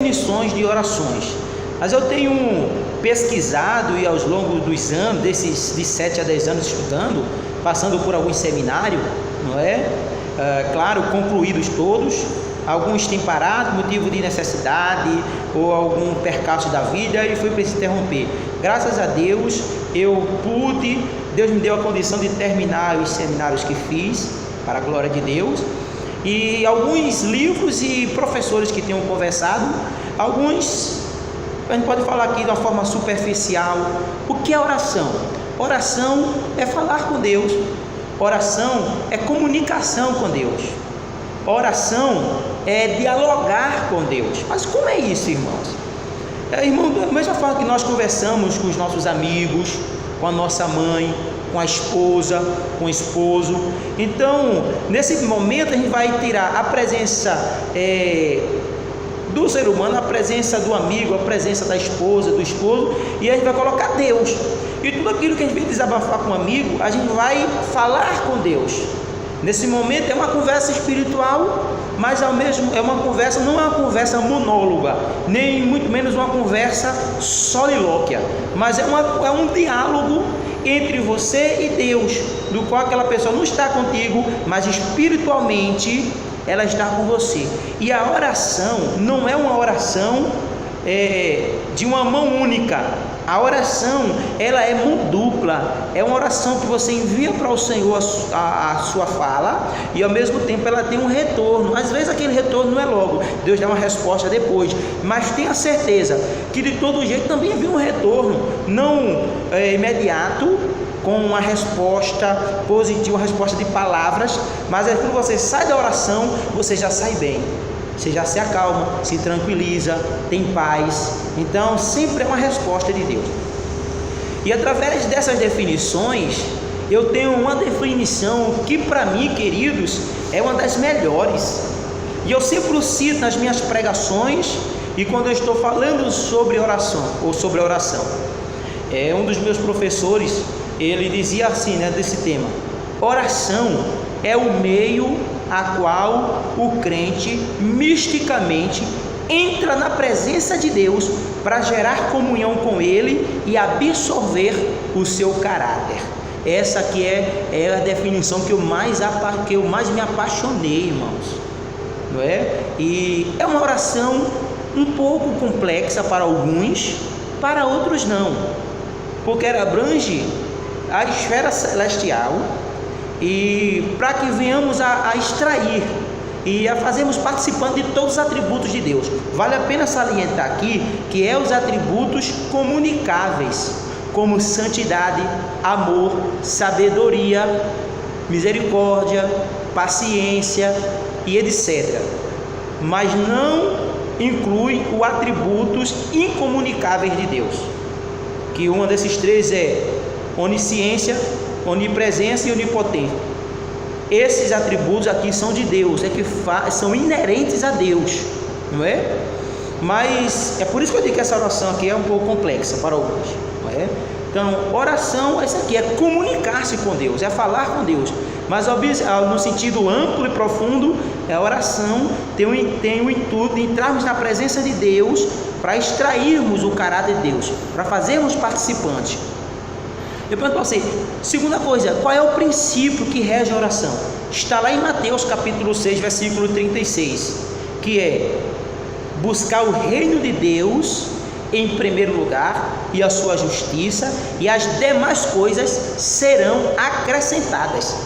definições de orações. Mas eu tenho pesquisado e aos longos dos anos, de 7 a 10 anos estudando, passando por alguns seminários, não é? Claro, concluídos todos. Alguns têm parado, motivo de necessidade ou algum percalço da vida e foi preciso interromper. Graças a Deus, Deus me deu a condição de terminar os seminários que fiz, para a glória de Deus. E alguns livros e professores que tenham conversado, alguns, a gente pode falar aqui de uma forma superficial. O que é oração? Oração é falar com Deus. Oração é comunicação com Deus. Oração é dialogar com Deus. Mas como é isso, irmãos? Irmão, da mesma forma que nós conversamos com os nossos amigos, com a nossa mãe, com a esposa, com o esposo. Então, nesse momento a gente vai tirar a presença do ser humano, a presença do amigo, a presença da esposa, do esposo, e a gente vai colocar Deus. E tudo aquilo que a gente vem desabafar com um amigo, a gente vai falar com Deus. Nesse momento é uma conversa espiritual, mas ao mesmo é uma conversa, não é uma conversa monóloga, nem muito menos uma conversa solilóquia, mas é um diálogo entre você e Deus, do qual aquela pessoa não está contigo, mas espiritualmente ela está com você. E a oração não é uma oração de uma mão única. A oração, ela é mão dupla. É uma oração que você envia para o Senhor a sua fala, e ao mesmo tempo ela tem um retorno. Às vezes aquele retorno não é logo, Deus dá uma resposta depois, mas tenha certeza que de todo jeito também havia um retorno, não imediato, com uma resposta positiva, uma resposta de palavras, mas quando você sai da oração, você já sai bem. Você já se acalma, se tranquiliza, tem paz. Então sempre é uma resposta de Deus. E através dessas definições, eu tenho uma definição que para mim, queridos, é uma das melhores. E eu sempre o cito nas minhas pregações e quando eu estou falando sobre oração ou sobre oração. Um dos meus professores, ele dizia assim, desse tema: oração é o meio a qual o crente misticamente entra na presença de Deus para gerar comunhão com Ele e absorver o seu caráter. Essa aqui é a definição que eu mais me apaixonei, irmãos, não é? E é uma oração um pouco complexa para alguns, para outros não, porque ela abrange a esfera celestial, e para que venhamos a extrair e a fazermos participando de todos os atributos de Deus. Vale a pena salientar aqui que os atributos comunicáveis, como santidade, amor, sabedoria, misericórdia, paciência e etc. Mas não inclui os atributos incomunicáveis de Deus, que um desses três é onisciência, onipresença e onipotência. Esses atributos aqui são de Deus, são inerentes a Deus, não é? Mas é por isso que eu digo que essa oração aqui é um pouco complexa para alguns, não é? Então, oração, essa aqui é comunicar-se com Deus, é falar com Deus. Mas no sentido amplo e profundo, a oração tem o intuito de entrarmos na presença de Deus para extrairmos o caráter de Deus, para fazermos participantes. Eu pergunto para você, segunda coisa, qual é o princípio que rege a oração? Está lá em Mateus capítulo 6, versículo 36, que é buscar o reino de Deus em primeiro lugar e a sua justiça, e as demais coisas serão acrescentadas.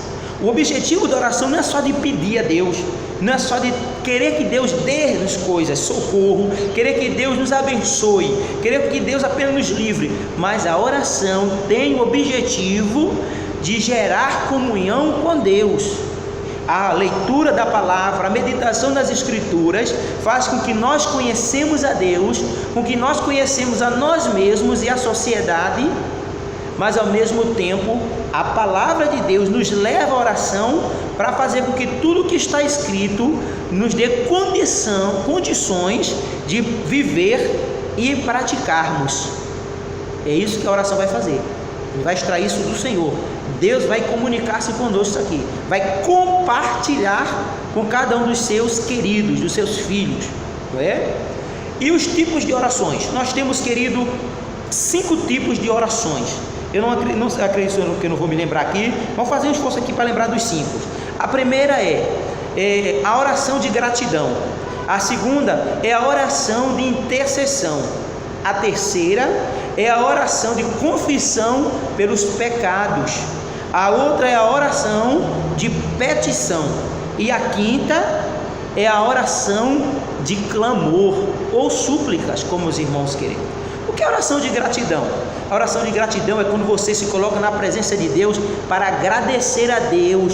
O objetivo da oração não é só de pedir a Deus, não é só de querer que Deus dê-nos coisas, socorro, querer que Deus nos abençoe, querer que Deus apenas nos livre, mas a oração tem o objetivo de gerar comunhão com Deus. A leitura da palavra, a meditação das escrituras faz com que nós conhecemos a Deus, com que nós conhecemos a nós mesmos e a sociedade, mas ao mesmo tempo a palavra de Deus nos leva à oração para fazer com que tudo que está escrito nos dê condições de viver e praticarmos. É isso que a oração vai fazer. Ele vai extrair isso do Senhor. Deus vai comunicar-se conosco aqui, vai compartilhar com cada um dos seus queridos, dos seus filhos, não é? E os tipos de orações? Nós temos, querido, 5 tipos de orações. Eu não acredito que eu não vou me lembrar aqui, vamos fazer um esforço aqui para lembrar dos 5. A primeira é a oração de gratidão. A segunda é a oração de intercessão. A terceira é a oração de confissão pelos pecados. A outra é a oração de petição. E a quinta é a oração de clamor ou súplicas, como os irmãos querem. O que é a oração de gratidão? A oração de gratidão é quando você se coloca na presença de Deus para agradecer a Deus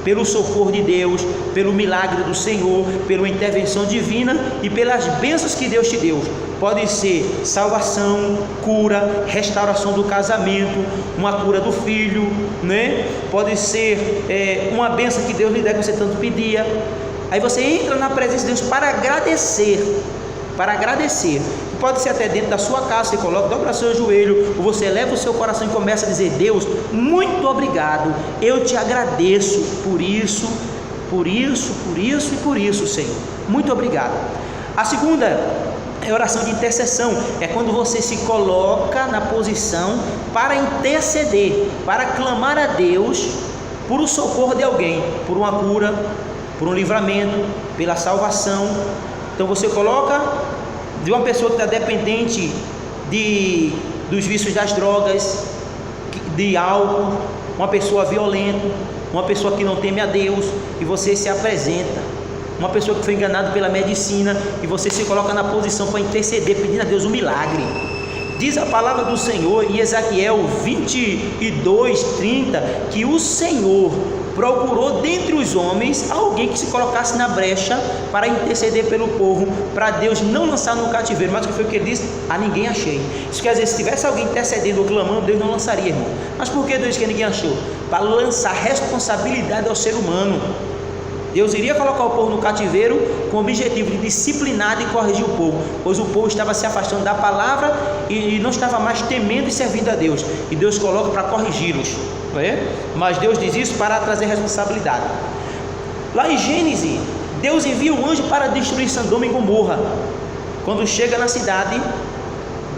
pelo socorro de Deus, pelo milagre do Senhor, pela intervenção divina e pelas bênçãos que Deus te deu. Pode ser salvação, cura, restauração do casamento, uma cura do filho, né? Pode ser uma bênção que Deus lhe dá que você tanto pedia. Aí você entra na presença de Deus para agradecer, pode ser até dentro da sua casa, você coloca, dobra seu joelho, ou você eleva o seu coração e começa a dizer: Deus, muito obrigado, eu te agradeço por isso, Senhor, muito obrigado. A segunda é a oração de intercessão, é quando você se coloca na posição para interceder, para clamar a Deus por o socorro de alguém, por uma cura, por um livramento, pela salvação. Então você coloca de uma pessoa que está dependente dos vícios das drogas, de álcool, uma pessoa violenta, uma pessoa que não teme a Deus, e você se apresenta. Uma pessoa que foi enganada pela medicina, e você se coloca na posição para interceder, pedindo a Deus um milagre. Diz a palavra do Senhor em Ezequiel 22:30 que o Senhor procurou dentre os homens alguém que se colocasse na brecha para interceder pelo povo, para Deus não lançar no cativeiro. Mas o que foi que ele disse? A ninguém achei. Isso quer dizer, se tivesse alguém intercedendo ou clamando, Deus não lançaria, irmão. Mas por que Deus disse que ninguém achou? Para lançar responsabilidade ao ser humano. Deus iria colocar o povo no cativeiro com o objetivo de disciplinar e corrigir o povo, pois o povo estava se afastando da palavra e não estava mais temendo e servindo a Deus, e Deus coloca para corrigi-los, não é? Mas Deus diz isso para trazer responsabilidade. Lá em Gênesis, Deus envia um anjo para destruir Sodoma e Gomorra. Quando chega na cidade,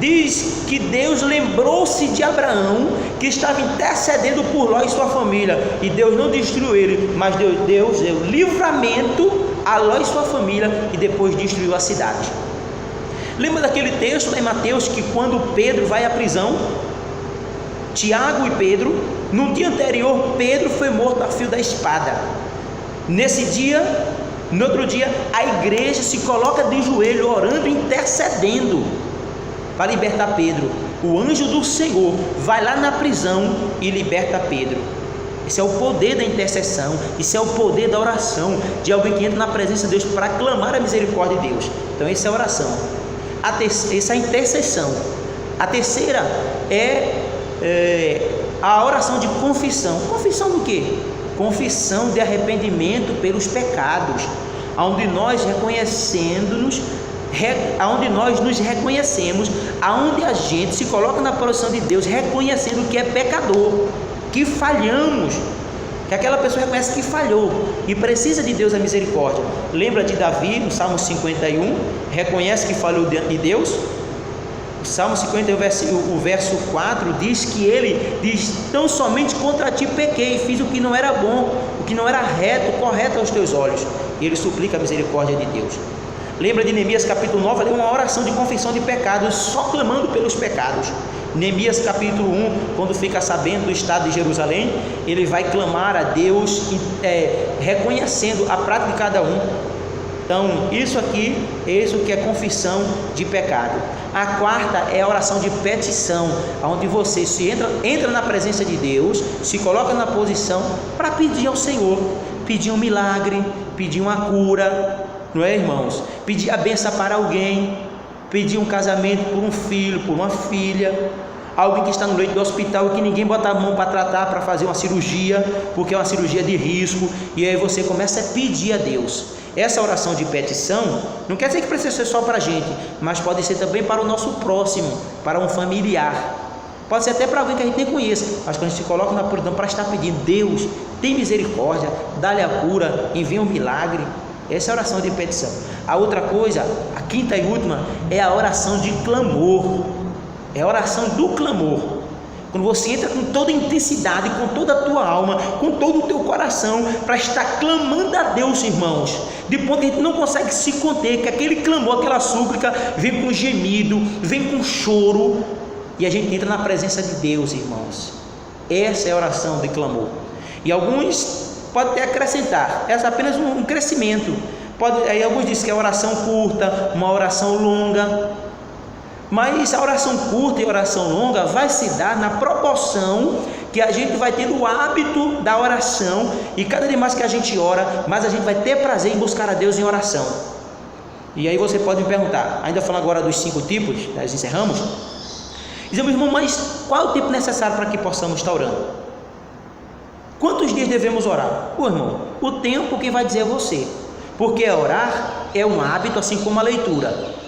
diz que Deus lembrou-se de Abraão, que estava intercedendo por Ló e sua família, e Deus não destruiu ele, mas Deus deu livramento a Ló e sua família, e depois destruiu a cidade. Lembra daquele texto lá em Mateus, que quando Pedro vai à prisão, Tiago e Pedro, no dia anterior, Pedro foi morto a fio da espada. No outro dia, a igreja se coloca de joelho, orando e intercedendo para libertar Pedro. O anjo do Senhor vai lá na prisão e liberta Pedro. Esse é o poder da intercessão, isso é o poder da oração, de alguém que entra na presença de Deus para clamar a misericórdia de Deus. Então essa é a oração, essa é a intercessão. A terceira é a oração de confissão. Confissão do quê? Confissão de arrependimento pelos pecados, onde nós nos reconhecemos, aonde a gente se coloca na posição de Deus, reconhecendo que é pecador, que falhamos, que aquela pessoa reconhece que falhou e precisa de Deus a misericórdia. Lembra de Davi no Salmo 51, reconhece que falhou diante de Deus. O Salmo 51, o verso 4 diz que ele diz: tão somente contra ti pequei, fiz o que não era bom, o que não era reto, correto aos teus olhos. E ele suplica a misericórdia de Deus. Lembra de Neemias capítulo 9, ali uma oração de confissão de pecados, só clamando pelos pecados. Neemias capítulo 1, quando fica sabendo do estado de Jerusalém, ele vai clamar a Deus, reconhecendo a prática de cada um. Então, isso aqui é isso que é confissão de pecado. A quarta é a oração de petição, onde você entra na presença de Deus, se coloca na posição para pedir ao Senhor, pedir um milagre, pedir uma cura, não é, irmãos? Pedir a bênção para alguém, pedir um casamento por um filho, por uma filha, alguém que está no leito do hospital e que ninguém bota a mão para tratar, para fazer uma cirurgia, porque é uma cirurgia de risco, e aí você começa a pedir a Deus. Essa oração de petição não quer dizer que precisa ser só para a gente, mas pode ser também para o nosso próximo, para um familiar, pode ser até para alguém que a gente nem conheça, mas quando a gente se coloca na posição para estar pedindo: Deus, tem misericórdia, dá-lhe a cura, envia um milagre. Essa é a oração de petição. A outra coisa, a quinta e última, é a oração de clamor. É a oração do clamor. Quando você entra com toda a intensidade, com toda a tua alma, com todo o teu coração, para estar clamando a Deus, irmãos, de ponto que a gente não consegue se conter, que aquele clamor, aquela súplica, vem com gemido, vem com choro, e a gente entra na presença de Deus, irmãos. Essa é a oração de clamor. E alguns podem até acrescentar, essa é apenas um crescimento. Aí alguns dizem que é oração curta, uma oração longa. Mas a oração curta e a oração longa vai se dar na proporção que a gente vai tendo o hábito da oração, e cada vez mais que a gente ora, mais a gente vai ter prazer em buscar a Deus em oração. E aí você pode me perguntar, ainda falando agora dos 5 tipos, nós encerramos. Dizemos, irmão, mas qual é o tempo necessário para que possamos estar orando? Quantos dias devemos orar? Irmão, o tempo quem vai dizer é você, porque orar é um hábito, assim como a leitura.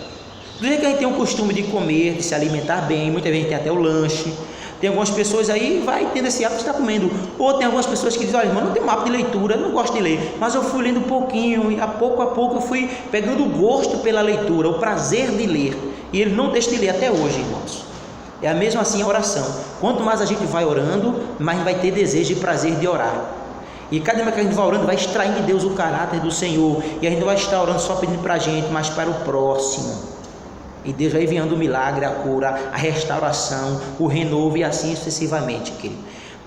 Do jeito que a gente tem o costume de comer, de se alimentar bem, muitas vezes tem até o lanche. Tem algumas pessoas aí, vai tendo esse hábito de estar comendo. Ou tem algumas pessoas que dizem, olha, irmão, não tenho um hábito de leitura, eu não gosto de ler, mas eu fui lendo um pouquinho, e a pouco eu fui pegando o gosto pela leitura, o prazer de ler, e ele não deixa de ler até hoje, irmãos. É a mesma assim a oração. Quanto mais a gente vai orando, mais vai ter desejo e prazer de orar. E cada vez que a gente vai orando, vai extraindo de Deus o caráter do Senhor, e a gente não vai estar orando só pedindo para a gente, mas para o próximo. E Deus vai enviando o milagre, a cura, a restauração, o renovo e assim sucessivamente, querido.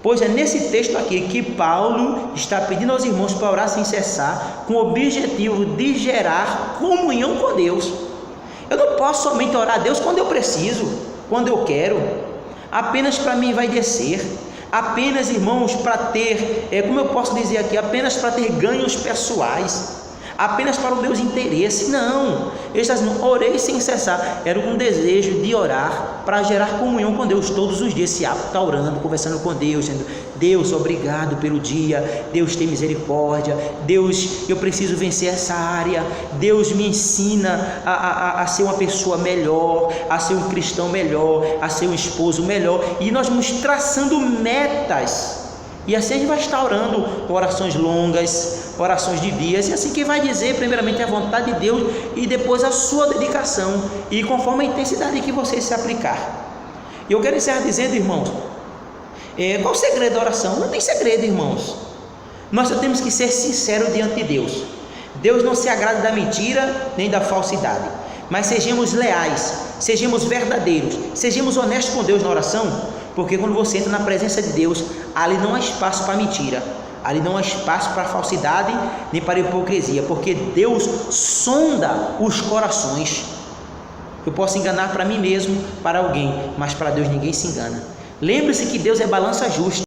Pois é nesse texto aqui que Paulo está pedindo aos irmãos para orar sem cessar, com o objetivo de gerar comunhão com Deus. Eu não posso somente orar a Deus quando eu preciso, quando eu quero, apenas para mim vai descer, apenas, irmãos, para ter, como eu posso dizer aqui, apenas para ter ganhos pessoais, apenas para os meus interesses. Não, eu está dizendo, orei sem cessar, era um desejo de orar para gerar comunhão com Deus todos os dias. Se está orando, conversando com Deus, dizendo, Deus, obrigado pelo dia, Deus tem misericórdia, Deus, eu preciso vencer essa área, Deus me ensina a ser uma pessoa melhor, a ser um cristão melhor, a ser um esposo melhor, e nós vamos traçando metas. E assim a gente vai estar orando orações longas, orações de dias, e assim que vai dizer primeiramente a vontade de Deus e depois a sua dedicação, e conforme a intensidade que você se aplicar. E eu quero encerrar dizendo, irmãos, qual o segredo da oração? Não tem segredo, irmãos. Nós só temos que ser sinceros diante de Deus. Deus não se agrada da mentira nem da falsidade, mas sejamos leais, sejamos verdadeiros, sejamos honestos com Deus na oração. Porque quando você entra na presença de Deus, ali não há espaço para mentira, ali não há espaço para falsidade, nem para hipocrisia, porque Deus sonda os corações. Eu posso enganar para mim mesmo, para alguém, mas para Deus ninguém se engana. Lembre-se que Deus é balança justa.